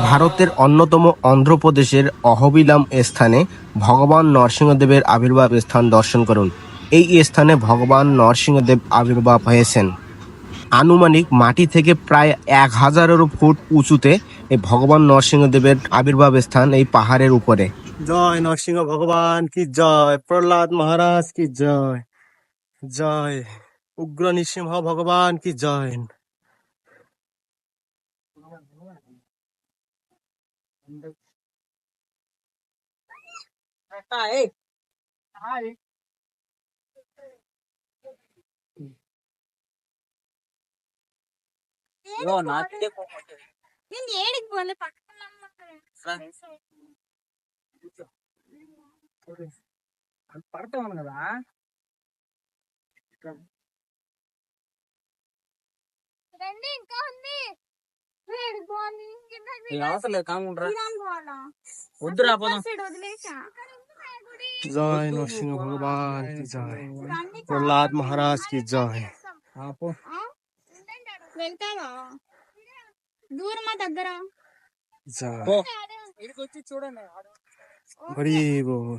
ভারতের অন্যতম অন্ধ্রপ্রদেশের অহোবিলাম স্থানে ভগবান নরসিংহদেবের আবির্ভাব স্থান দর্শন করুন। এই স্থানে ভগবান নরসিংহদেব আবির্ভাব হয়েছেন। আনুমানিক মাটি থেকে প্রায় 1000-এরও ফুট উঁচুতে এই ভগবান নরসিংহদেবের আবির্ভাব স্থান এই পাহাড়ের উপরে। জয় নরসিংহ ভগবান কি জয়, প্রহ্লাদ মহারাজ কি জয়, জয় উগ্র নৃসিংহ ভগবান কি জয়। నేను ఏడికి పోలే పక్కన పడతాను కదా రండి ఇంకా ఉంది ఏడికి పోని అవసరం లేదు కాముండ్రా పోవాలా వద్దురా పోదాం వదిలేసా জয় নরসিংহ ভগবান কি জয়, প্রহ্লাদ মহারাজ কি জয়। వెళ్తావా దూరమా దగ్గర জয় ఇక్కడికి వచ్చి చూడండి হরি বল।